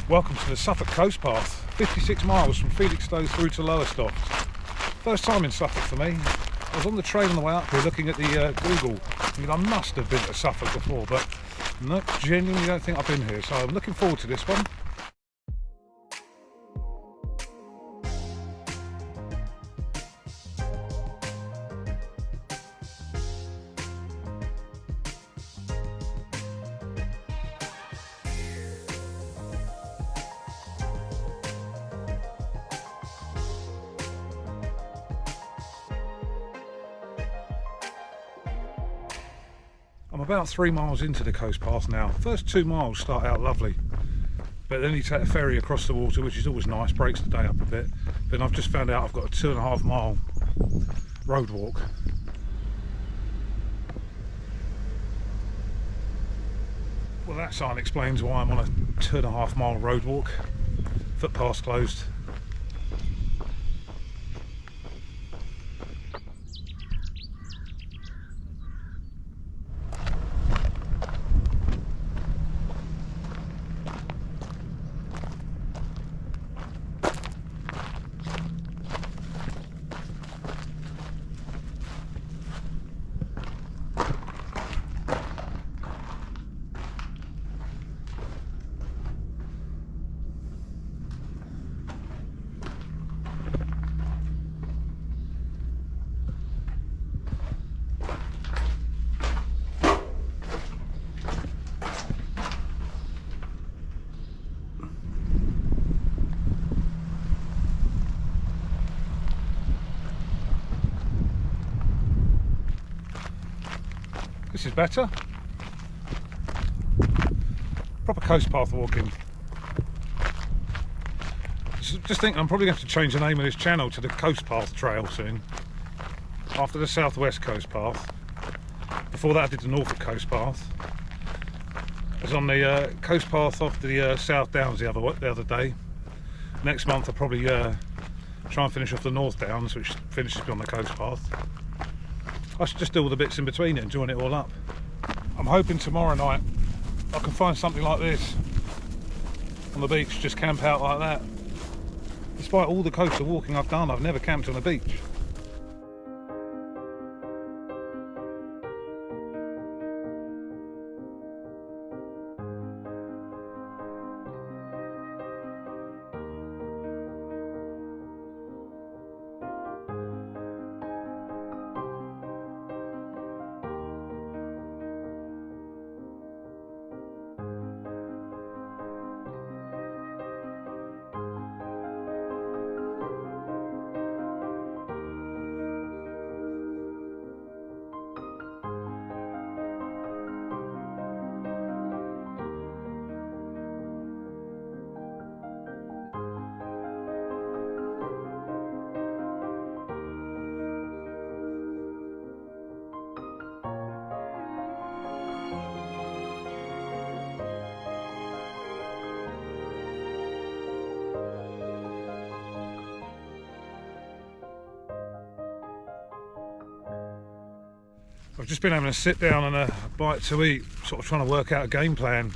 Welcome to the Suffolk coast path, 56 miles from Felixstowe through to Lowestoft. First time in Suffolk for me. I was on the train on the way up here looking at the Google, thinking I must have been to Suffolk before, but no, genuinely don't think I've been here, so I'm looking forward to this one. I'm about 3 miles into the coast path now. First 2 miles start out lovely, but then you take a ferry across the water, which is always nice, breaks the day up a bit. Then I've just found out I've got a 2.5 mile road walk. Well, that sign explains why I'm on a 2.5 mile road walk. Footpath's closed. This is better. Proper coast path walking. Just thinking I'm probably going to have to change the name of this channel to the Coast Path Trail soon. After the Southwest Coast Path. Before that I did the Norfolk Coast Path. I was on the coast path off the South Downs the other day. Next month I'll probably try and finish off the North Downs, which finishes me on the coast path. I should just do all the bits in between it and join it all up. I'm hoping tomorrow night I can find something like this on the beach, just camp out like that. Despite all the coastal walking I've done, I've never camped on a beach. I've just been having a sit down and a bite to eat, sort of trying to work out a game plan.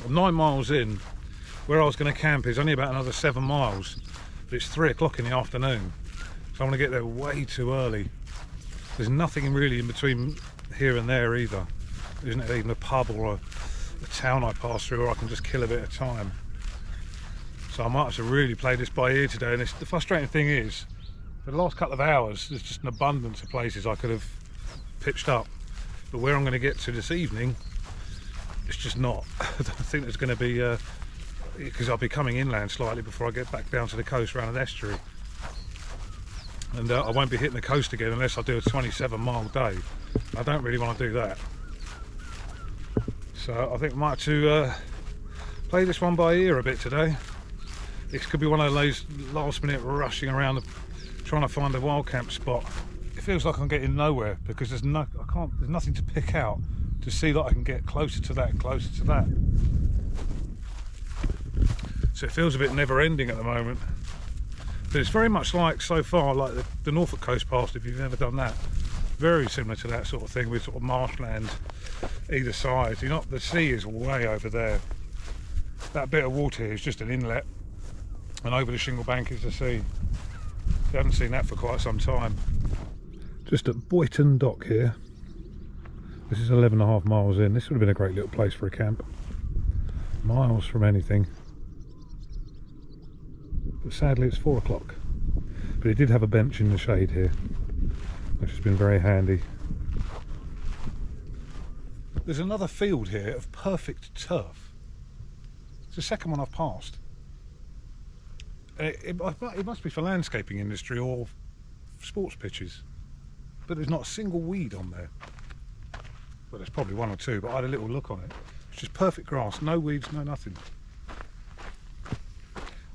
I'm 9 miles in. Where I was going to camp is only about another 7 miles, but it's 3 o'clock in the afternoon, so I'm going to get there way too early. There's nothing really in between here and there either. There isn't even a pub or a town I pass through where I can just kill a bit of time. So I might have to really play this by ear today, and the frustrating thing is, for the last couple of hours, there's just an abundance of places I could have pitched up, but where I'm going to get to this evening, it's just not. I think there's going to be, because I'll be coming inland slightly before I get back down to the coast around an estuary, and I won't be hitting the coast again unless I do a 27-mile day. I don't really want to do that, so I think I might have to play this one by ear a bit today. It could be one of those last minute rushing around trying to find a wild camp spot. It feels like I'm getting nowhere because there's nothing to pick out to see that I can get closer to that and closer to that. So it feels a bit never ending at the moment. But it's very much like, so far, like the Norfolk coast path, if you've ever done that. Very similar to that sort of thing, with sort of marshland either side. The sea is way over there. That bit of water here is just an inlet, and over the shingle bank is the sea. You haven't seen that for quite some time. Just at Boyton Dock here. This is 11.5 miles in. This would have been a great little place for a camp. Miles from anything. But sadly it's 4 o'clock. But it did have a bench in the shade here, which has been very handy. There's another field here of perfect turf. It's the second one I've passed. It must be for landscaping industry or sports pitches. But there's not a single weed on there. Well, there's probably one or two, but I had a little look on it. It's just perfect grass, no weeds, no nothing.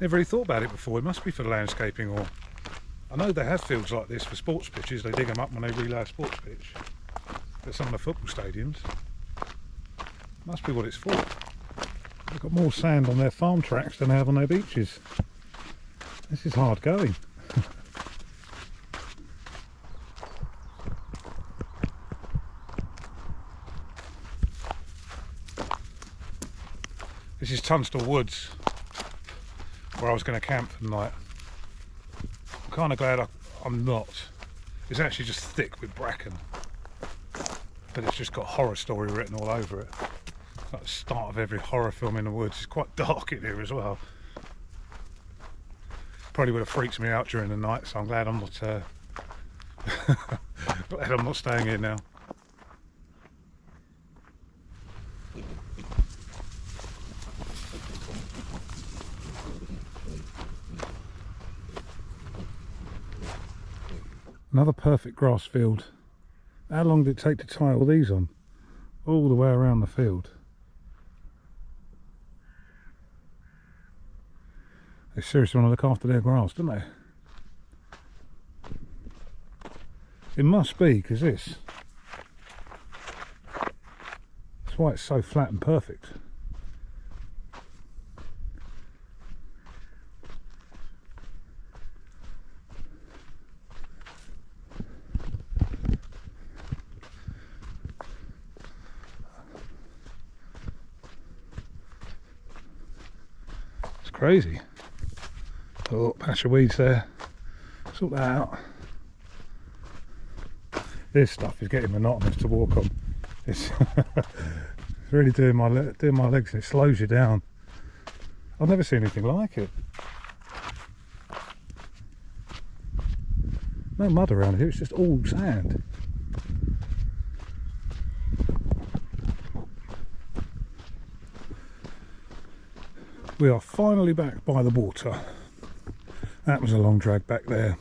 Never really thought about it before. It must be for landscaping, or I know they have fields like this for sports pitches. They dig them up when they relay a sports pitch at some of the football stadiums. Must be what it's for. They've got more sand on their farm tracks than they have on their beaches. This is hard going. This is Tunstall Woods, where I was going to camp for the night. I'm kind of glad I'm not. It's actually just thick with bracken, but it's just got horror story written all over it. It's like the start of every horror film in the woods. It's quite dark in here as well. Probably would have freaked me out during the night, so I'm glad I'm not glad I'm not staying here now. Another perfect grass field. How long did it take to tie all these on? All the way around the field. They seriously want to look after their grass, don't they? It must be, because that's why it's so flat and perfect. It's crazy. Oh, patch of weeds there. Sort that out. This stuff is getting monotonous to walk on. It's, it's really doing my legs, and it slows you down. I've never seen anything like it. No mud around here, it's just all sand. We are finally back by the water. That was a long drag back there.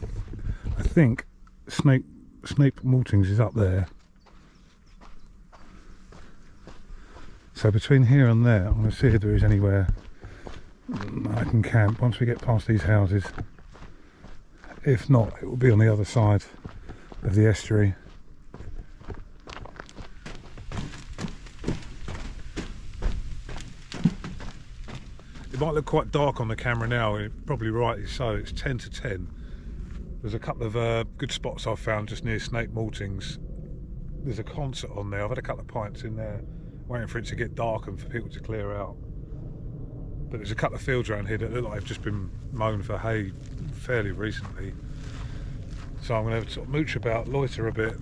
I think Snape Maltings is up there. So between here and there, I'm going to see if there is anywhere I can camp once we get past these houses. If not, it will be on the other side of the estuary. It might look quite dark on the camera now, and probably rightly so. It's 10 to 10. There's a couple of good spots I've found just near Snape Maltings. There's a concert on there. I've had a couple of pints in there, waiting for it to get dark and for people to clear out. But there's a couple of fields around here that look like they've just been mown for hay fairly recently. So I'm going to sort of mooch about, loiter a bit,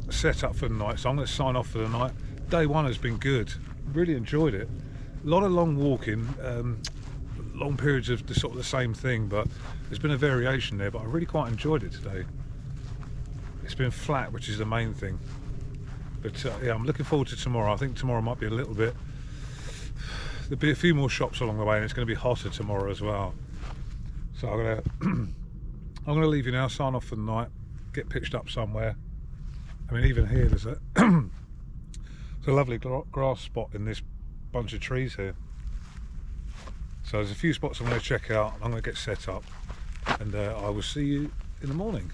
set up for the night. So I'm going to sign off for the night. Day one has been good. Really enjoyed it. A lot of long walking. Long periods of the same thing, but there's been a variation there, but I really quite enjoyed it today. It's been flat, which is the main thing, but yeah, I'm looking forward to tomorrow. I think tomorrow might be a little bit, there'll be a few more shops along the way, and it's going to be hotter tomorrow as well. So I'm going to leave you now, sign off for the night, get pitched up somewhere. I mean, even here there's a lovely grass spot in this bunch of trees here. So there's a few spots I'm going to check out. I'm going to get set up, and I will see you in the morning.